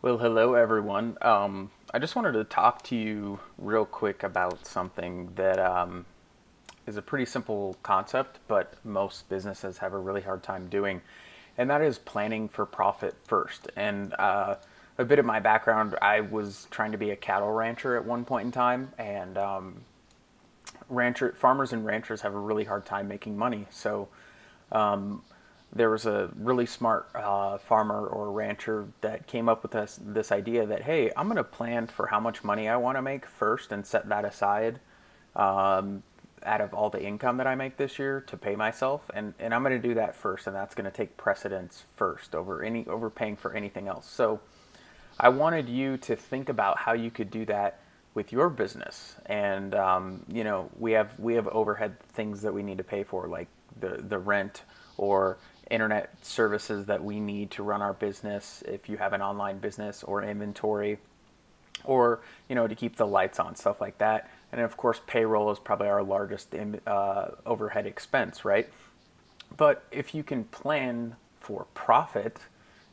Well, hello everyone. I just wanted to talk to you real quick about something that is a pretty simple concept, but most businesses have a really hard time doing, and that is planning for profit first. And a bit of my background, I was trying to be a cattle rancher at one point in time, and farmers and ranchers have a really hard time making money. So there was a really smart farmer or rancher that came up with this idea that, hey, I'm going to plan for how much money I want to make first and set that aside out of all the income that I make this year to pay myself, and I'm going to do that first, and that's going to take precedence first over paying for anything else. So I wanted you to think about how you could do that with your business. And we have overhead things that we need to pay for, like the rent or internet services that we need to run our business. If you have an online business, or inventory, or to keep the lights on, stuff like that. And of course, payroll is probably our largest overhead expense, right? But if you can plan for profit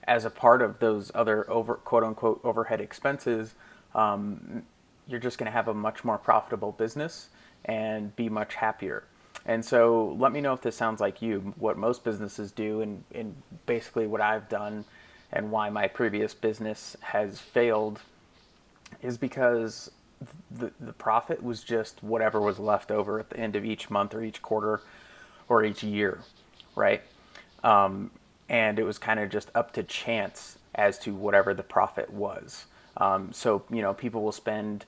as a part of those other quote unquote overhead expenses, you're just going to have a much more profitable business and be much happier. And so let me know if this sounds like you, what most businesses do, and basically what I've done and why my previous business has failed is because the profit was just whatever was left over at the end of each month or each quarter or each year, right? And it was kind of just up to chance as to whatever the profit was. So people will spend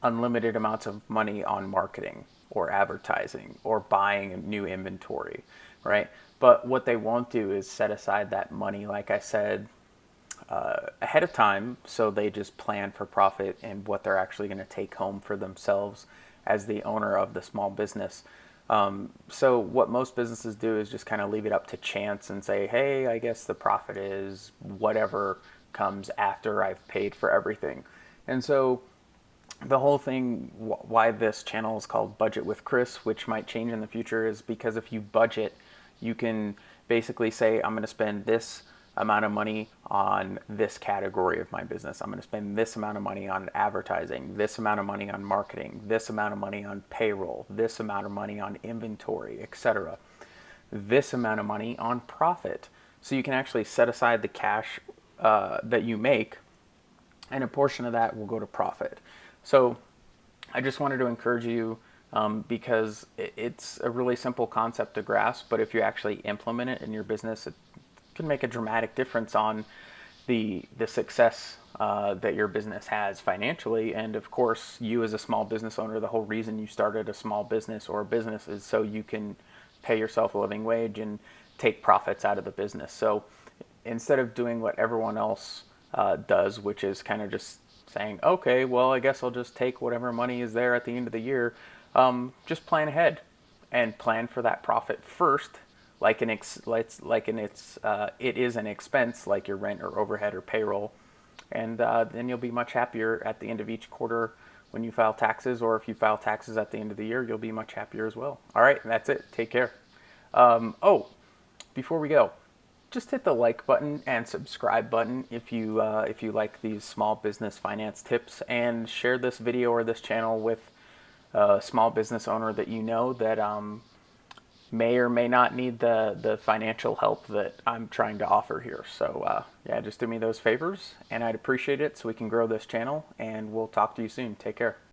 unlimited amounts of money on marketing or advertising or buying new inventory, right? But what they won't do is set aside that money, like I said, ahead of time, so they just plan for profit and what they're actually going to take home for themselves as the owner of the small business. So what most businesses do is just kind of leave it up to chance and say, hey, I guess the profit is whatever comes after I've paid for everything. And so the whole thing, why this channel is called Budget with Chris, which might change in the future, is because if you budget, you can basically say, I'm going to spend this amount of money on this category of my business. I'm going to spend this amount of money on advertising, this amount of money on marketing, this amount of money on payroll, this amount of money on inventory, etc. This amount of money on profit. So you can actually set aside the cash that you make, and a portion of that will go to profit. So I just wanted to encourage you, because it's a really simple concept to grasp, but if you actually implement it in your business, it can make a dramatic difference on the success that your business has financially. And of course, you as a small business owner, the whole reason you started a small business or a business is so you can pay yourself a living wage and take profits out of the business. So instead of doing what everyone else does, which is kind of just saying, okay, well, I guess I'll just take whatever money is there at the end of the year, just plan ahead and plan for that profit first, like it is an expense, like your rent or overhead or payroll, and then you'll be much happier at the end of each quarter when you file taxes, or if you file taxes at the end of the year, you'll be much happier as well. All right, that's it. Take care. Oh, before we go, just hit the like button and subscribe button if you like these small business finance tips, and share this video or this channel with a small business owner that you know that may or may not need the financial help that I'm trying to offer here. So yeah, just do me those favors, and I'd appreciate it so we can grow this channel. And we'll talk to you soon. Take care.